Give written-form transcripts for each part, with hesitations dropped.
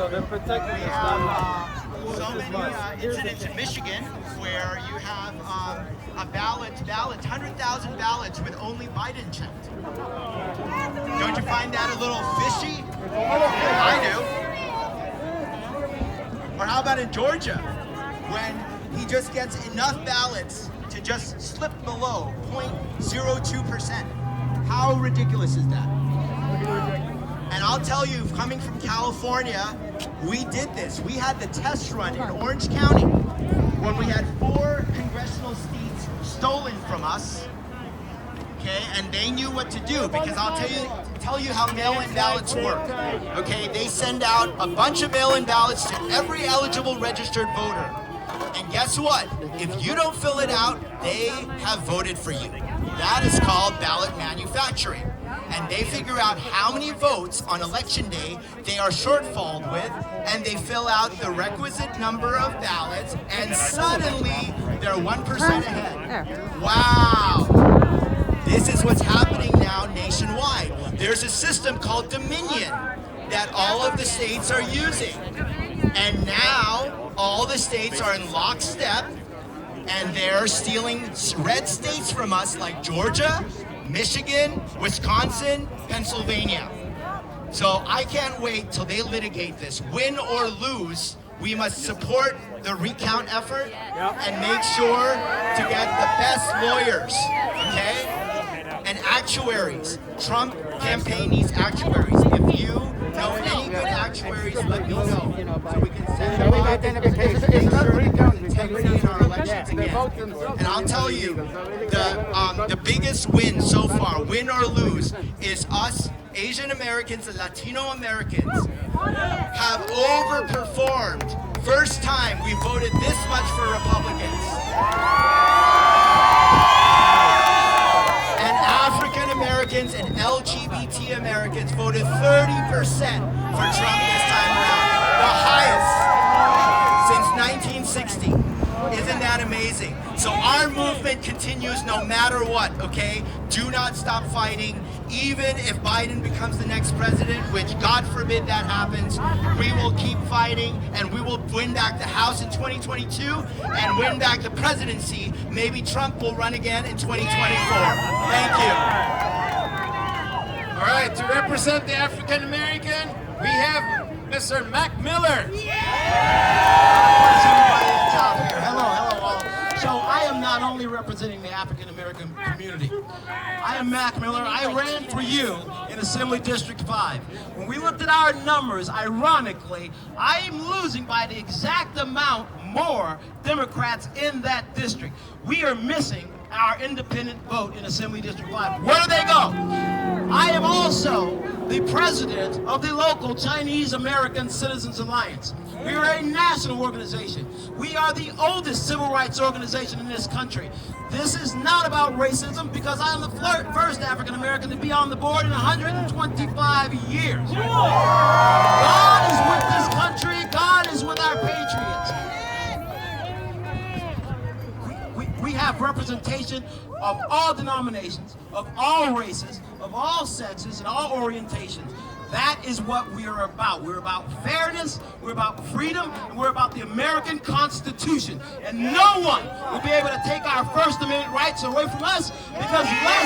so they're protecting we us. have so many incidents in Michigan where you have a ballot, 100,000 ballots with only Biden checked. Don't you find that a little fishy? I do. Or how about in Georgia, when he just gets enough ballots to just slip below 0.02%? How ridiculous is that? And I'll tell you, coming from California, we did this. We had the test run in Orange County when we had 4 congressional seats stolen from us. Okay, and they knew what to do, because I'll tell you how mail-in ballots work. Okay, they send out a bunch of mail-in ballots to every eligible registered voter. And guess what? If you don't fill it out, they have voted for you. That is called ballot manufacturing. And they figure out how many votes on election day they are shortfalled with, and they fill out the requisite number of ballots, and suddenly they're 1% ahead. Wow! This is what's happening now nationwide. There's a system called Dominion that all of the states are using. And now all the states are in lockstep, and they're stealing red states from us like Georgia, Michigan, Wisconsin, Pennsylvania. So I can't wait till they litigate this. Win or lose, we must support the recount effort and make sure to get the best lawyers, okay? And actuaries. Trump campaign needs actuaries. If you know any good actuaries, let me know so we can send them out and make sure there's integrity in our elections again. And I'll tell you, the biggest win so far, win or lose, is us Asian Americans and Latino Americans have overperformed. First time we voted this much for Republicans. And African Americans and LGBT Americans voted 30% for Trump this time around. The highest since 1960. Isn't that amazing? So our movement continues no matter what, okay? Do not stop fighting. Even if Biden becomes the next president, which God forbid that happens, we will keep fighting, and we will win back the House in 2022 and win back the presidency. Maybe Trump will run again in 2024. Thank you. All right, to represent the African American, we have Mr. Mac Miller. Hello all. So I am not only representing the African American community. I am Mac Miller. I ran for you in Assembly District 5. When we looked at our numbers, ironically, I am losing by the exact amount more Democrats in that district. We are missing our independent vote in Assembly District 5. Where do they go? I am also the president of the local Chinese American Citizens Alliance. We are a national organization. We are the oldest civil rights organization in this country. This is not about racism, because I'm the first African American to be on the board in 125 years. God is with this country. God is with our patriots. We have representation of all denominations, of all races, of all sexes, and all orientations. That is what we are about. We're about fairness, we're about freedom, and we're about the American Constitution. And no one will be able to take our First Amendment rights away from us, because let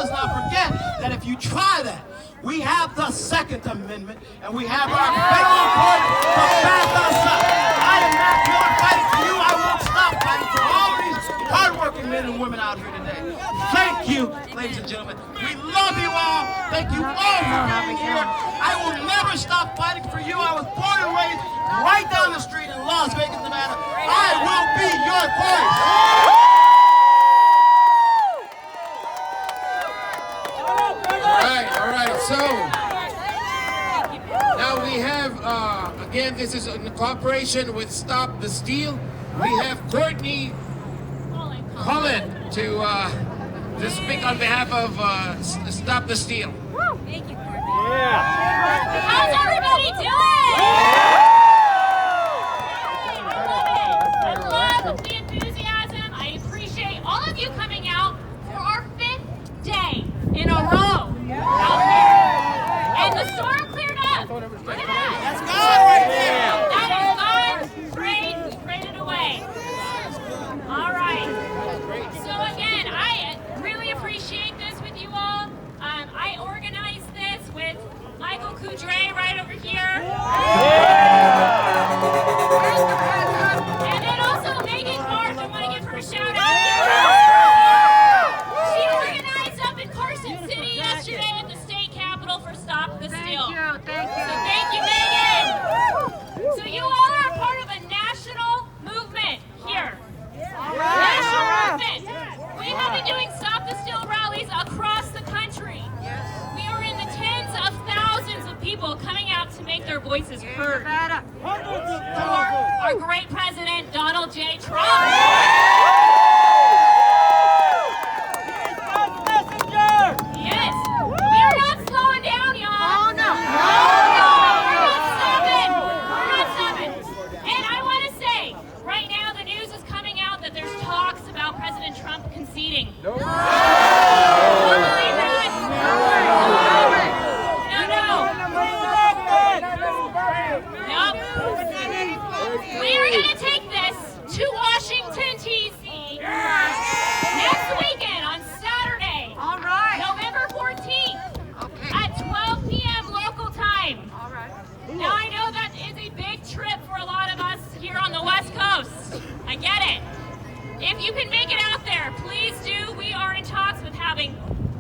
us not forget that if you try that, we have the Second Amendment, and we have our federal court to back us up. I am not going to fight for you. I won't stop fighting for all these hardworking men and women out here today. Thank you, ladies and gentlemen. We love you all. Thank you all for being here. I will never stop fighting for you. I was born and raised right down the street in Las Vegas, Nevada. I will be your voice. All right, so now we have, again, this is in cooperation with Stop the Steal. We have Courtney Holland to speak on behalf of Stop the Steal. Thank you, Courtney. Yeah. How's everybody doing? I love the enthusiasm. I appreciate all of you coming out for our 5th day in a row out here. And the storm cleared up. Look at that. Boudreaux right over here. And then also Megan Clark, I want to give her a shout out. She organized up in Carson City yesterday at the state capitol for Stop the Steal. Thank you. So thank you, Megan. So you all are part of a national movement here. National movement. We have been doing Stop the Steal rallies across the country. We are in the tens of thousands of people coming out to make their voices heard. For our great president, Donald J. Trump. Yes, we are not slowing down, y'all. Oh, no. We're not stopping. We're not stopping. And I want to say, right now the news is coming out that there's talks about President Trump conceding. No. Don't believe that. No. We are going to take this to Washington, D.C. next weekend on Saturday. All right. November 14th at 12 p.m. local time. All right. Now I know that is a big trip for a lot of us here on the West Coast. I get it. If you can make it out there, please do. We are in talks with having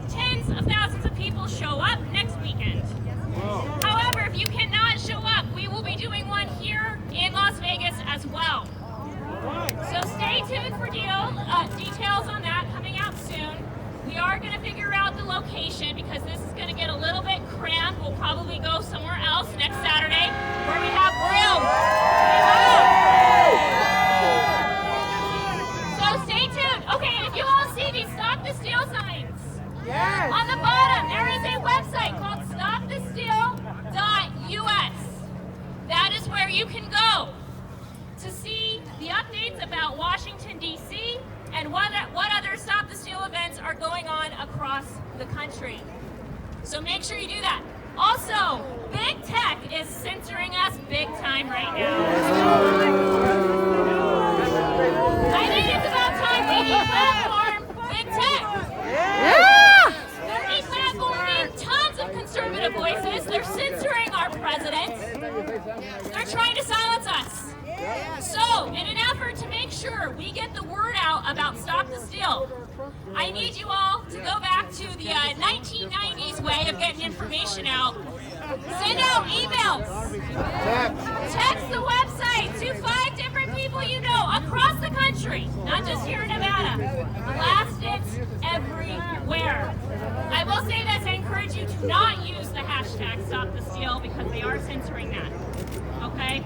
tens of thousands of people show up next weekend. However, if you cannot show up, we will be doing one here in Las Vegas as well. So stay tuned for details on that coming out soon. We are going to figure out the location because this is going to get a little bit cramped. We'll probably go somewhere else next Saturday where we have room. So stay tuned. Okay, and if you all see these Stop the Steal signs, on the bottom there is a website called stopthesteal.us. That is where you can go to see the updates about Washington, D.C. and what other Stop the Steal events are going on across the country. So make sure you do that. Also, Big Tech is censoring us big time right now. I think it's about time we deplatform Big Tech. They're deplatforming tons of conservative voices. They're censoring our president. They're trying to silence us. So, in an effort to make sure we get the word out about Stop the Steal, I need you all to go back to the 1990s way of getting information out. Send out emails. Text the website to 5 different people you know across the country, not just here in Nevada. Blast it everywhere. I will say this, I encourage you to not use the hashtag Stop the Steal because they are censoring that. Okay?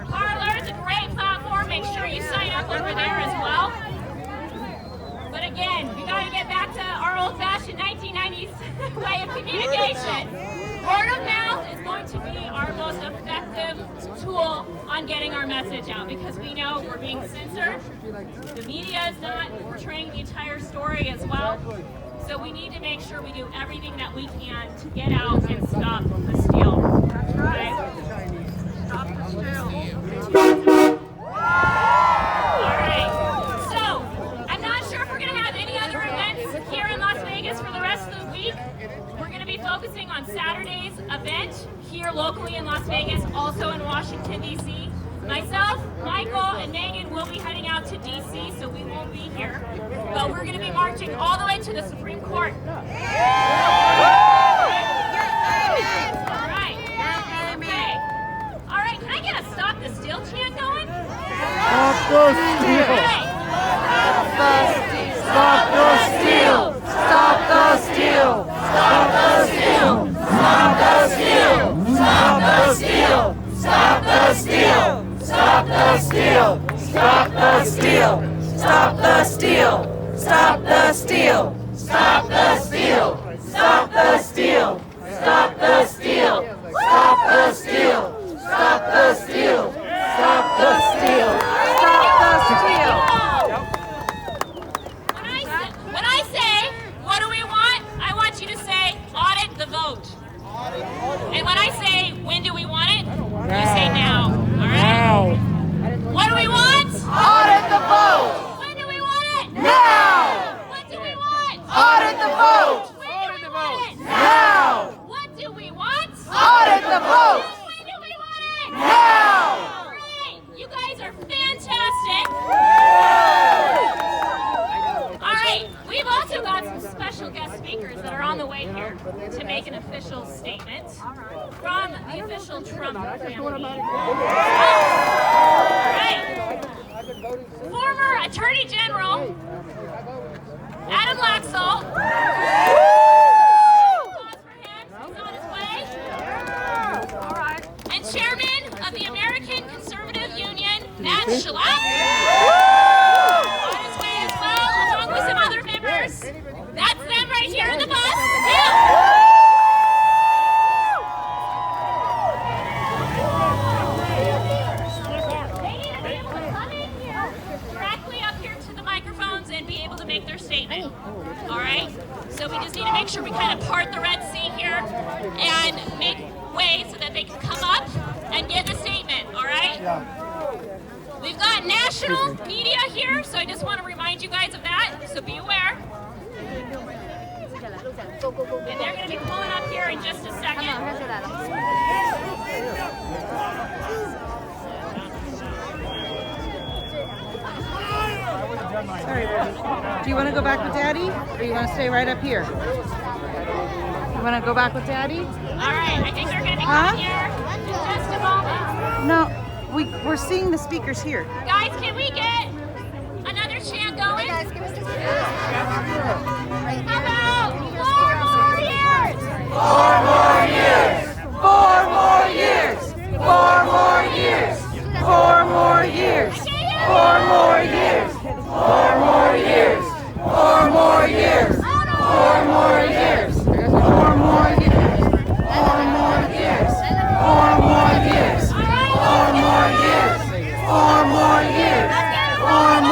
Parler is a great platform. Make sure you sign up over there as well. But again, we got to get back to our old-fashioned 1990s way of communication. Word of mouth is going to be our most effective tool on getting our message out because we know we're being censored. The media is not portraying the entire story as well. So we need to make sure we do everything that we can to get out and stop the steal. That's right. Okay? Stop the steal. Alright, so I'm not sure if we're going to have any other events here in Las Vegas for the rest of the week. We're going to be focusing on Saturday's event here locally in Las Vegas, also in Washington, D.C. Myself, Michael, and Megan will be heading out to D.C., so we won't be here. But we're going to be marching all the way to the Supreme Court. Alright, can I get a Stop the Steal chant going? Stop the steal! Stop the steal! Stop the steal! Stop the steal! Stop the steal! Stop the steal! Stop the steal! Stop the steal! Stop the steal! Stop the steal! Stop the steal! Stop the steal! Stop the steal! Stop the steal! Stop the steal! Stop the steal! Stop the steal! Stop the steal! When I say, what do we want? I want you to say, audit the vote. And when I say, when do we want it? You say now. Alright? What do we want? Audit the vote! When do we want it? Now! What do we want? Audit the vote! When do we want it? Now! What do statement from the official Trump family. Right. Former Attorney General Adam Laxalt. Applause for him. He's on his way. All right. And Chairman of the American Conservative Union, Matt Schlapp. On his way as well, along with some other members. That's them right here in the bus. They need to be able to come in here directly up here to the microphones and be able to make their statement. All right? So we just need to make sure we kind of part the Red Sea here and make way so that they can come up and give a statement. All right? We've got national media here, so I just want to remind you guys of that, so be aware. And they're going to be pulling up here in just a second. Sorry, do you want to go back with Daddy, or you want to stay right up here? You want to go back with Daddy? All right, I think they're going to be coming here in just a moment. No, we're seeing the speakers here. Guys, can we get another chant going? How about 4 more years? 4 more years! 4 more years! 4 more years! 4 more years! 4 more years! 4 more years! 4 more years! 4 more years! 4 more years! 4 more years! 4 more years! 4 more years! 4 more years! 4 more years! 4 more years!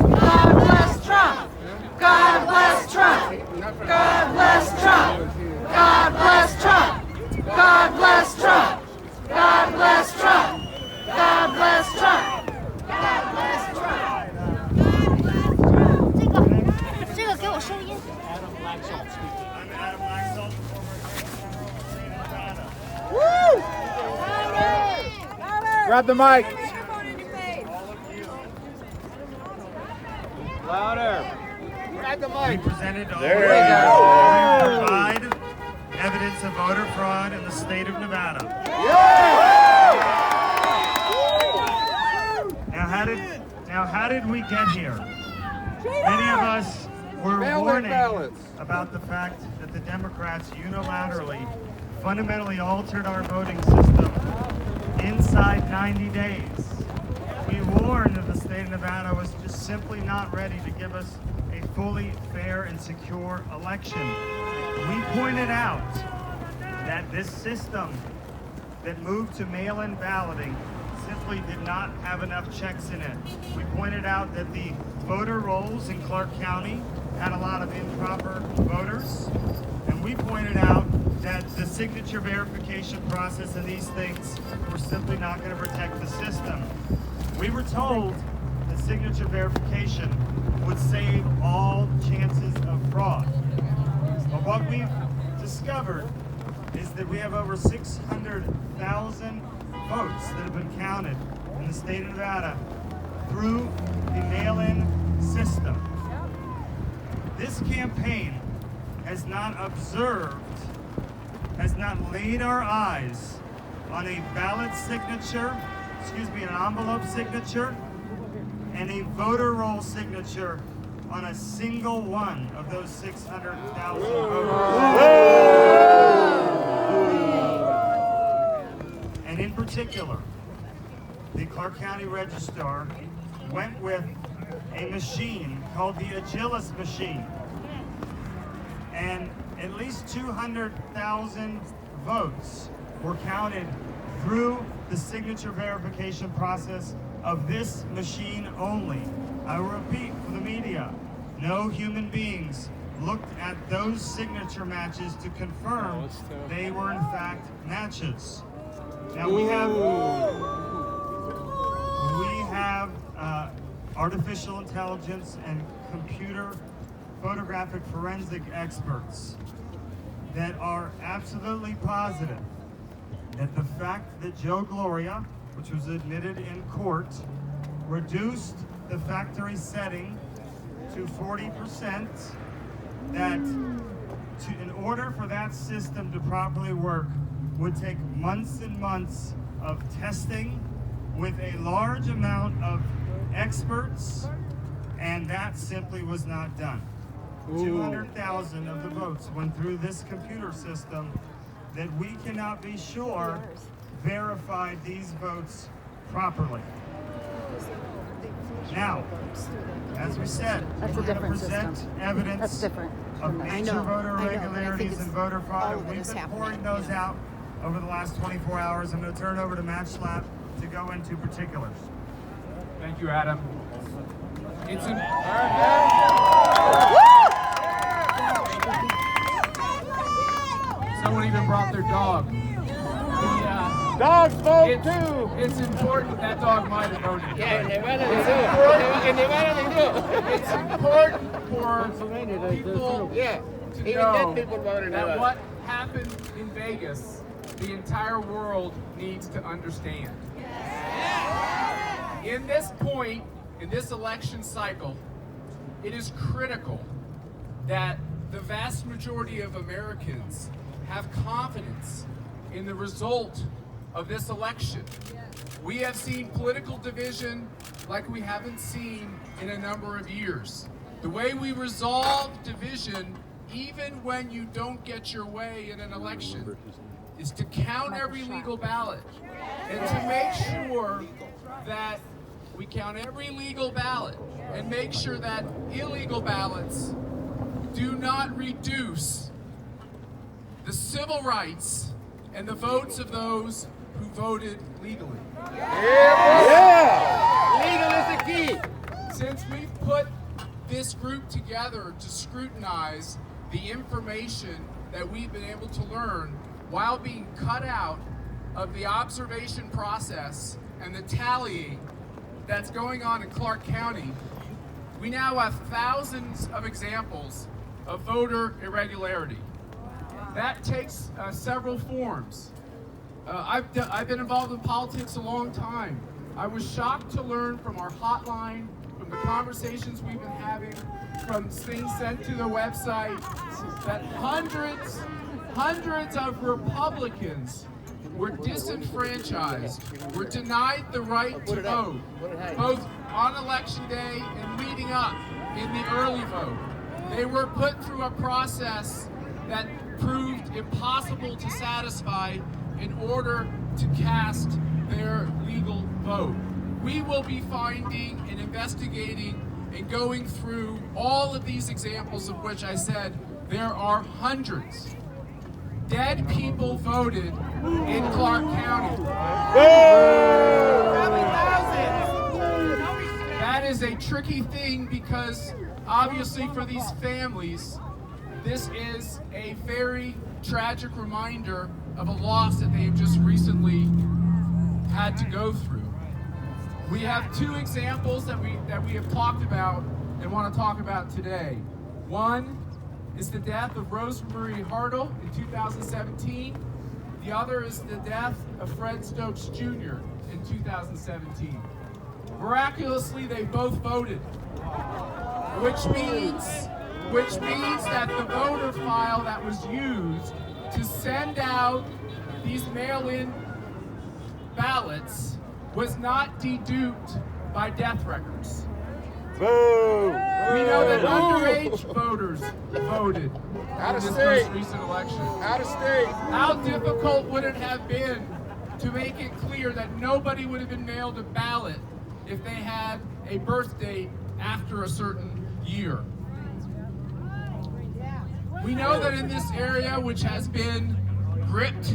God bless Trump! God bless Trump! God bless Trump! God bless Trump! God bless Trump! God bless Trump! God bless Trump! God bless Trump! 这个给我收音。 I'm Adam Laxalt, Woo! grab the mic. Louder. Grab the mic. We presented all There ways you to go. provide evidence of voter fraud in the state of Nevada. Now how did we get here? Many of us were Mail-in warning ballots. about the fact that the Democrats unilaterally fundamentally altered our voting system inside 90 days. We warned that the state of Nevada was just simply not ready to give us a fully fair and secure election. We pointed out that this system that moved to mail-in balloting simply did not have enough checks in it. We pointed out that the voter rolls in Clark County had a lot of improper voters, and we pointed out that the signature verification process and these things were simply not going to protect the system. We were told that signature verification would save all chances of fraud. But what we've discovered is that we have over 600,000 votes that have been counted in the state of Nevada through the mail-in system. This campaign has not observed, has not laid our eyes on a ballot signature, an envelope signature, and a voter roll signature on a single one of those 600,000 voters. And in particular, the Clark County Registrar went with a machine called the Agilis machine. And at least 200,000 votes were counted through the signature verification process of this machine only. I will repeat for the media, no human beings looked at those signature matches to confirm they were in fact matches. Now we have artificial intelligence and computer photographic forensic experts that are absolutely positive that the fact that Joe Gloria, which was admitted in court, reduced the factory setting to 40%, that in order for that system to properly work would take months and months of testing with a large amount of experts, and that simply was not done. 200,000 of the votes went through this computer system that we cannot be sure verified these votes properly. Now, as we said, That's we're a going to different present system. evidence That's different. of major voter I know, but I think irregularities it's and voter fraud, all and of it we've is been happening, pouring those you know. out over the last 24 hours. I'm going to turn over to Matt Schlapp to go into particulars. Thank you, Adam. It's an, someone even brought their dog. Dogs vote It's, too. it's important that dog might have voted. Yeah, en Nevada It's important for people Yeah, to even know dead people voted in that Nevada. what happened in Vegas, the entire world needs to understand. In this point, in this election cycle, it is critical that the vast majority of Americans have confidence in the result of this election. We have seen political division like we haven't seen in a number of years. The way we resolve division, even when you don't get your way in an election, is to count every legal ballot and to make sure that we count every legal ballot and make sure that illegal ballots do not reduce the civil rights and the votes of those who voted legally. Legal is the key. Since we've put this group together to scrutinize the information that we've been able to learn while being cut out of the observation process and the tallying that's going on in Clark County, we now have thousands of examples of voter irregularity. That takes several forms. I've been involved in politics a long time. I was shocked to learn from our hotline, from the conversations we've been having, from things sent to the website, that hundreds of Republicans were disenfranchised, were denied the right to vote, both on election day and leading up in the early vote. They were put through a process that proved impossible to satisfy in order to cast their legal vote. We will be finding and investigating and going through all of these examples, of which I said there are hundreds. Dead people voted in Clark County. That is a tricky thing because obviously for these families, this is a very tragic reminder of a loss that they've just recently had to go through. We have two examples that we have talked about and want to talk about today. One is the death of Rosemary Hartle in 2017. The other is the death of Fred Stokes Jr. in 2017. Miraculously, they both voted, which means that the voter file that was used to send out these mail-in ballots was not deduped by death records. Boo! We know that underage voters voted Out in of this state. most recent election. Out of state. How difficult would it have been to make it clear that nobody would have been mailed a ballot if they had a birth date after a certain year? We know that in this area, which has been gripped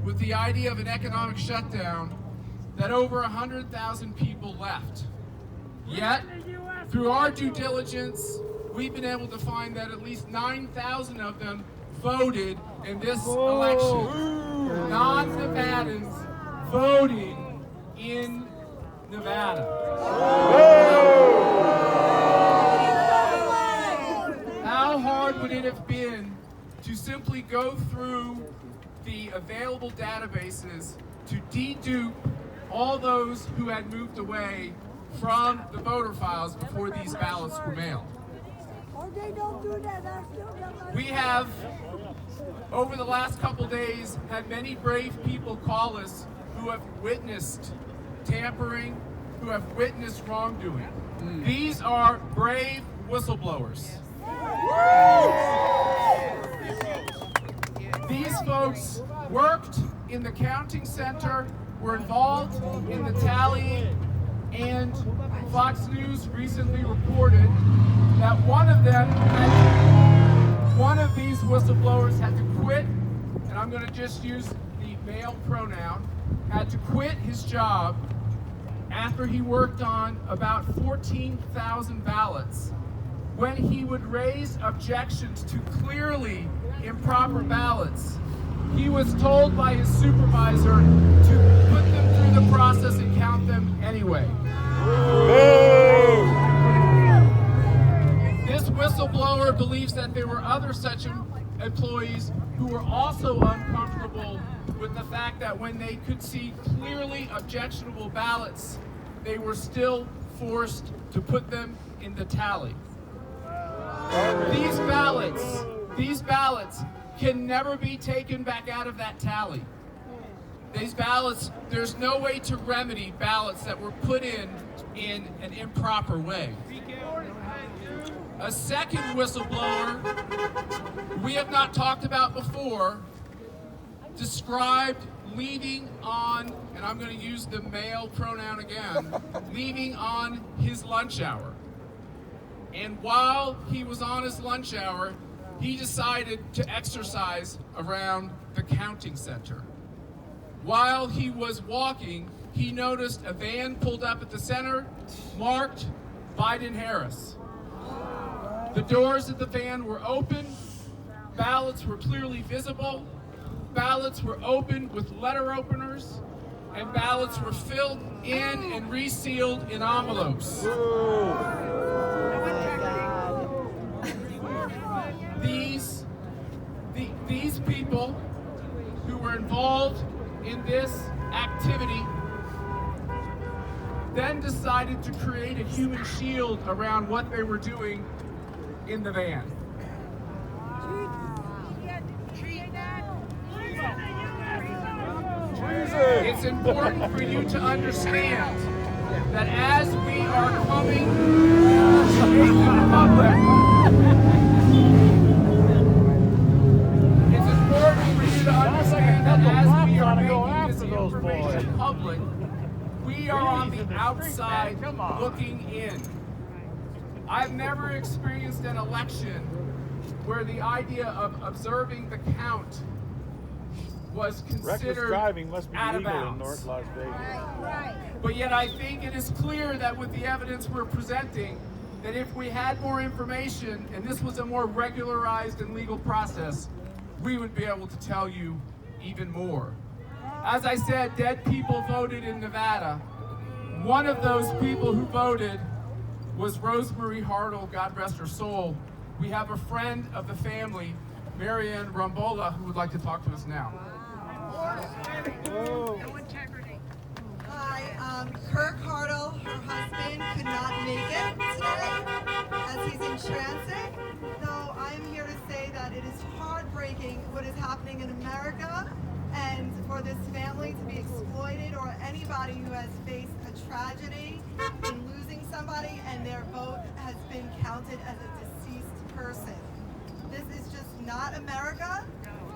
with the idea of an economic shutdown, that over 100,000 people left. Yet, through our due diligence, we've been able to find that at least 9,000 of them voted in this election. Non-Nevadans voting in Nevada. to simply go through the available databases to dedupe all those who had moved away from the voter files before these ballots were mailed. We have, over the last couple days, had many brave people call us who have witnessed tampering, who have witnessed wrongdoing. These are brave whistleblowers. These folks worked in the counting center, were involved in the tallying, and Fox News recently reported that one of these whistleblowers had to quit, and I'm going to just use the male pronoun, had to quit his job after he worked on about 14,000 ballots. When he would raise objections to clearly improper ballots, he was told by his supervisor to put them through the process and count them anyway. This whistleblower believes that there were other such employees who were also uncomfortable with the fact that when they could see clearly objectionable ballots, they were still forced to put them in the tally. These ballots can never be taken back out of that tally. These ballots, there's no way to remedy ballots that were put in an improper way. A second whistleblower we have not talked about before described leaving on, and I'm going to use the male pronoun again, leaving on his lunch hour. And while he was on his lunch hour, he decided to exercise around the counting center. While he was walking, he noticed a van pulled up at the center marked Biden-Harris. The doors of the van were open, ballots were clearly visible, ballots were opened with letter openers, and ballots were filled in and resealed in envelopes. These people who were involved in this activity then decided to create a human shield around what they were doing in the van. It's important for you to understand that as we are coming to make it public, it's important for you to understand that as we are making this information public, we are on the outside looking in. I've never experienced an election where the idea of observing the count was considered driving must be out of legal in bounds. North Las Vegas. But yet I think it is clear that with the evidence we're presenting, that if we had more information and this was a more regularized and legal process, we would be able to tell you even more. As I said, dead people voted in Nevada. One of those people who voted was Rosemary Hartle, God rest her soul. We have a friend of the family, Marianne Rambola, who would like to talk to us now. Hi, Kirk Hartle, her husband, could not make it today as he's in transit. Though I am here to say that it is heartbreaking what is happening in America, and for this family to be exploited, or anybody who has faced a tragedy in losing somebody and their vote has been counted as a deceased person. This is just not America,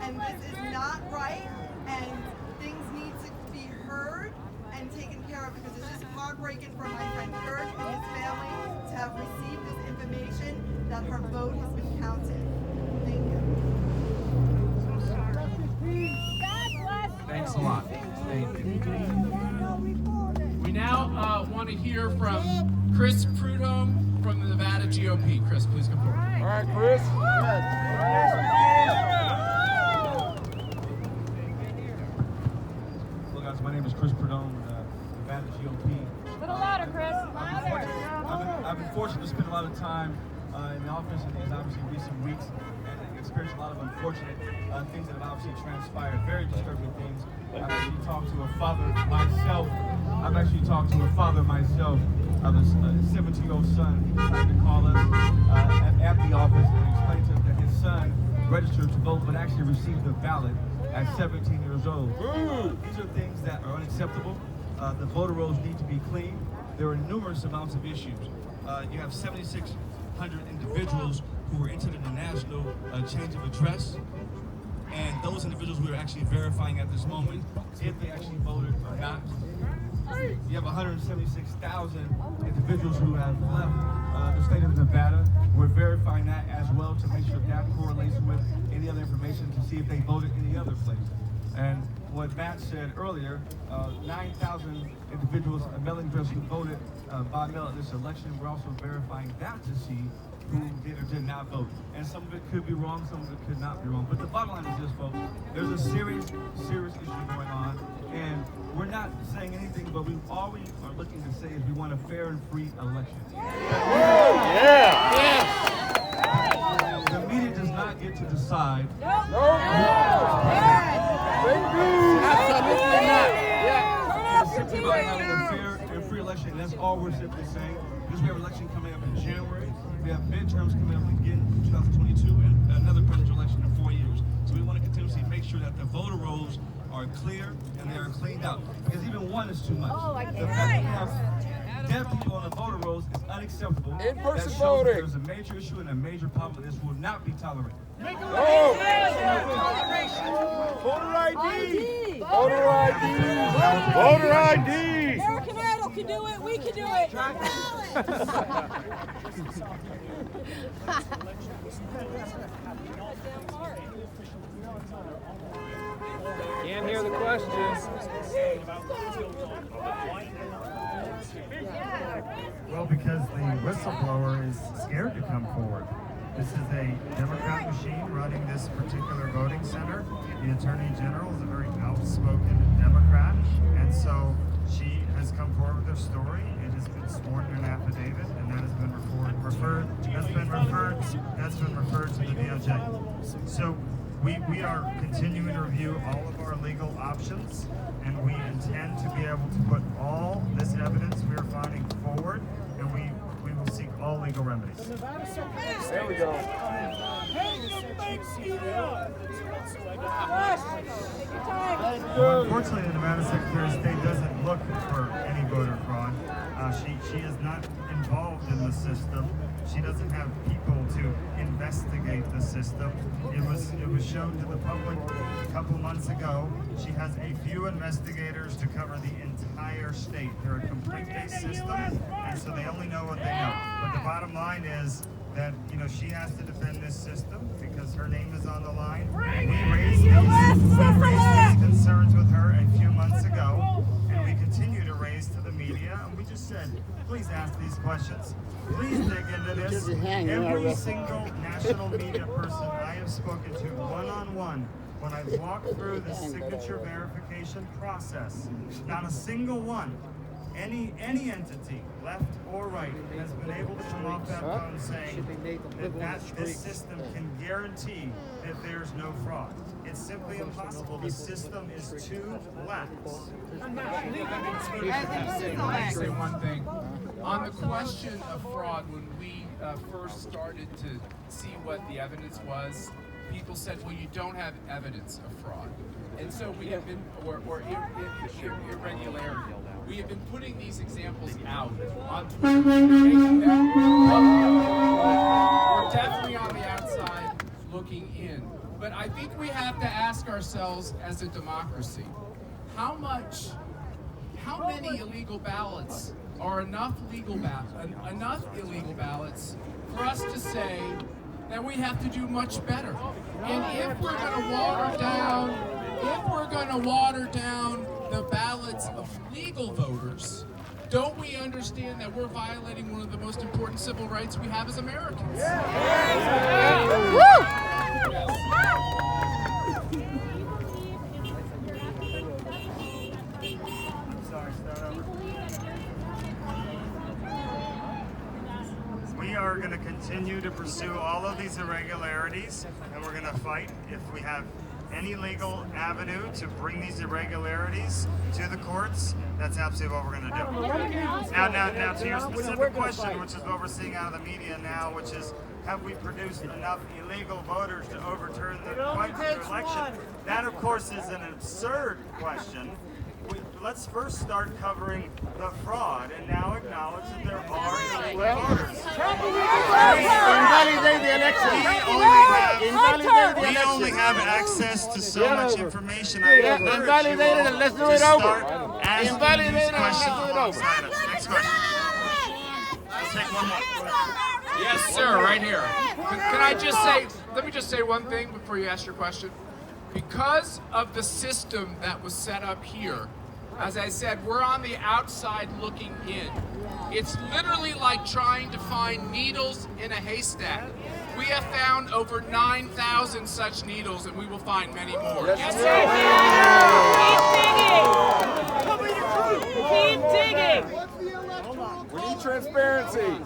and this is not right, and things need to be heard and taken care of, because it's just heartbreaking for my friend Kirk and his family to have received this information that her vote has been counted. Thank you. Thanks a lot. Thank you. We now want to hear from Chris Prudhomme from the Nevada GOP. Chris, please come forward. All right, Chris. Hello guys, my name is Chris Prudhomme with Nevada GOP. A little louder, Chris. I've been fortunate to spend a lot of time in the office in these obviously recent weeks, and experienced a lot of unfortunate things that have obviously transpired, very disturbing things. I've actually talked to a father myself. Of a 17-year-old son. He decided to call us at the office and explain to us that his son registered to vote but actually received the ballot at 17 years old. These are things that are unacceptable. The voter rolls need to be clean. There are numerous amounts of issues. You have 7,600 individuals who were entered in the national change of address, and those individuals we are actually verifying at this moment if they actually voted or not. You have 176,000 individuals who have left the state of Nevada. We're verifying that as well to make sure that correlates with any other information to see if they voted any other place. And what Matt said earlier, 9,000 individuals, mailing addresses who voted by mail at this election. We're also verifying that to see who did or did not vote. And some of it could be wrong, some of it could not be wrong. But the bottom line is this, folks. There's a serious issue going on. And we're not saying anything, but all we are looking to say is we want a fair and free election. The media does not get to decide. It's simply about having a fair and free election. And that's all we're simply saying. Because we have an election coming up in January. We have midterms coming up again in 2022 and another presidential election in 4 years. So we want to continuously make sure that the voter rolls are clear and they are cleaned out. Because even one is too much. The fact that we have dead people on the voter rolls is unacceptable. In-person voting. There's a major issue and a major problem. This will not be tolerated. Voter ID! Voter ID! Voter ID! American Idol can do it, we can do it. Can't hear the question. Well, because the whistleblower is scared to come forward. This is a Democrat machine running this particular voting center. The Attorney General is a very outspoken Democrat, and so she has come forward with her story. It has been sworn in an affidavit, and that has been referred to the DOJ. So we are continuing to review all of our legal options, and we intend to be able to put all this evidence we are finding forward, and we will seek all legal remedies. There we go. Well, unfortunately, the Nevada Secretary of State doesn't look for any voter fraud. She is not involved in the system. She doesn't have people to investigate the system. It was shown to the public a couple months ago. She has a few investigators to cover the entire state. They're a complete-based system, and so they only know what they know. But the bottom line is that she has to defend this system because her name is on the line. We raised these concerns with her a few months ago, and we continue to raise to the media. And we just said, please ask these questions. Please dig into this. Every single national media person I have spoken to one-on-one, when I've walked through the signature verification process, not a single one, any entity, left or right, has been able to come off that phone saying that this system can guarantee that there's no fraud. It's simply impossible. The system is too lax. Let me say one thing. On the question of fraud, when we first started to see what the evidence was, people said, well, you don't have evidence of fraud. And so we have been, or irregularity. We have been putting these examples out on Twitter, making them we're definitely on the outside looking in. But I think we have to ask ourselves as a democracy, how many illegal ballots are enough illegal ballots for us to say that we have to do much better? And if we're going to water down the ballots of legal voters, don't we understand that we're violating one of the most important civil rights we have as Americans? are going to continue to pursue all of these irregularities, and we're going to fight if we have any legal avenue to bring these irregularities to the courts. That's absolutely what we're going to do. Now to your specific question, which is what we're seeing out of the media now, which is, have we produced enough illegal voters to overturn the election? That, of course, is an absurd question. Let's first start covering the fraud and now acknowledge that there are illegal voters. Invalidate the election. We only have access to so much information. I encourage you all let's do to it over. start asking these questions alongside us. Next question. Let's take one more. Yes, sir, right here. Can I just say, let me just say one thing before you ask your question. Because of the system that was set up here, as I said, we're on the outside looking in. It's literally like trying to find needles in a haystack. We have found over 9,000 such needles, and we will find many more. Yes, sir. Keep digging. We need transparency.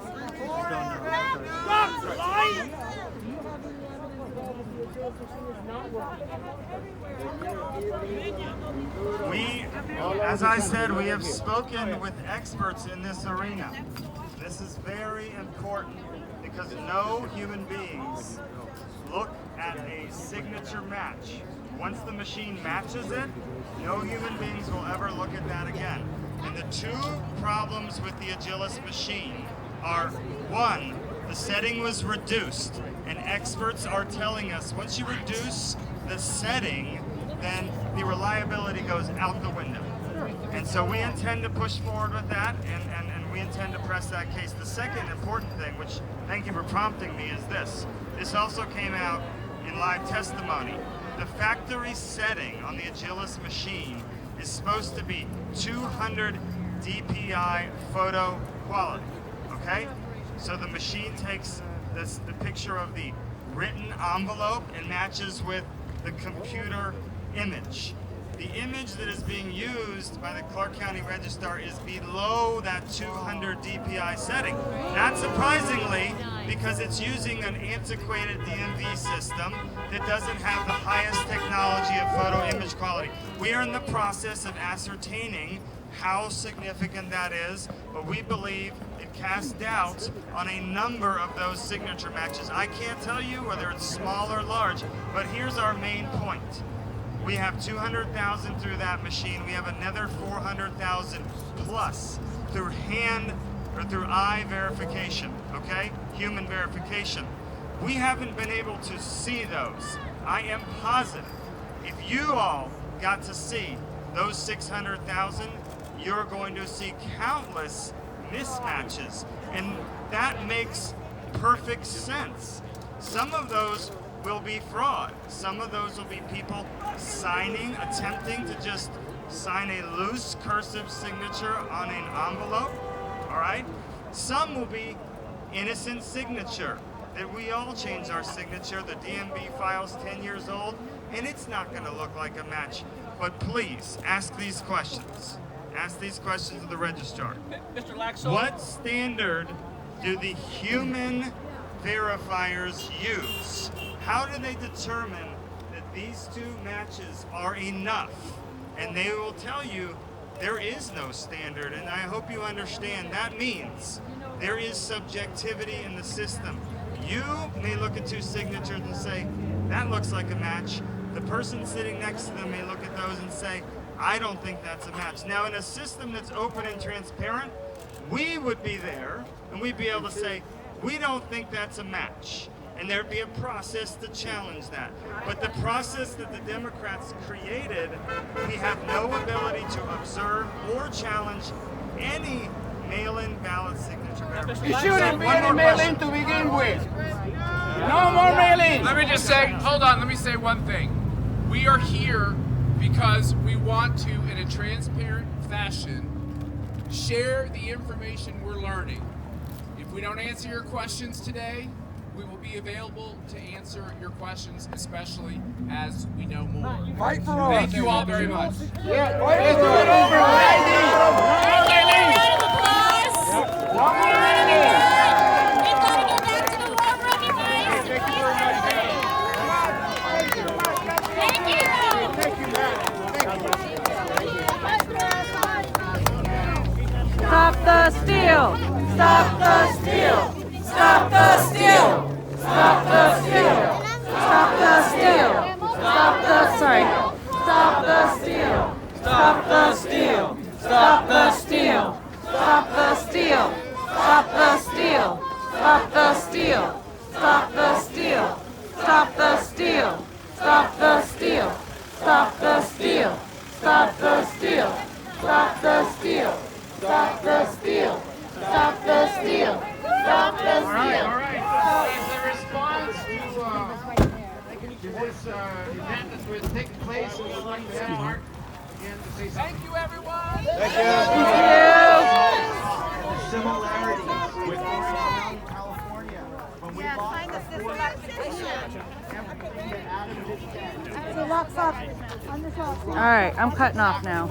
As I said, we have spoken with experts in this arena. This is very important because no human beings look at a signature match. Once the machine matches it, no human beings will ever look at that again. And the two problems with the Agilis machine are, one, the setting was reduced, and experts are telling us once you reduce the setting, then the reliability goes out the window. And so we intend to push forward with that, and we intend to press that case. The second important thing, which thank you for prompting me, is this. This also came out in live testimony. The factory setting on the Agilis machine is supposed to be 200 DPI photo quality, okay? So the machine takes the picture of the written envelope and matches with the computer image. The image that is being used by the Clark County Registrar is below that 200 DPI setting. Not surprisingly, because it's using an antiquated DMV system that doesn't have the highest technology of photo image quality. We are in the process of ascertaining how significant that is, but we believe it casts doubt on a number of those signature matches. I can't tell you whether it's small or large, but here's our main point. We have 200,000 through that machine. We have another 400,000 plus through hand or through eye verification, okay? Human verification. We haven't been able to see those. I am positive if you all got to see those 600,000, you're going to see countless mismatches, and that makes perfect sense. Some of those will be fraud. Some of those will be people signing, attempting to just sign a loose cursive signature on an envelope, all right? Some will be innocent signature, that we all change our signature. The DMV file's 10 years old, and it's not gonna look like a match. But please, ask these questions. Ask these questions of the registrar. Mr. Laxalt. What standard do the human verifiers use? How do they determine that these two matches are enough? And they will tell you there is no standard, and I hope you understand that means there is subjectivity in the system. You may look at two signatures and say, that looks like a match. The person sitting next to them may look at those and say, I don't think that's a match. Now, in a system that's open and transparent, we would be there, and we'd be able to say, we don't think that's a match. And there'd be a process to challenge that. But the process that the Democrats created, we have no ability to observe or challenge any mail-in ballot signature verification. It shouldn't be any mail-in to begin with. No more mail-in. Let me just say, hold on, let me say one thing. We are here because we want to, in a transparent fashion, share the information we're learning. If we don't answer your questions today, we will be available to answer your questions, especially as we know more. Fight for us. Thank you all very much. Yeah, let's do it over. Round of applause. No more mail-in. We've got to Stop the steal. Stop the steal. Stop the sorry. Stop the steal. Stop the steal. Stop the steal. Stop the steal. Stop the steal. Stop the steal. Stop the steal. Stop the steal. Stop the steal. Stop the steal. Stop the steal. Stop the steal. Stop the steal. Stop the steal. Stop the steal. All right. As a response to this event that will take place, we would like to have Mark again to say thank you, everyone. Thank you. The similarities with Orange County, California, when we lost our everything that Adam just said. All right, I'm cutting off now.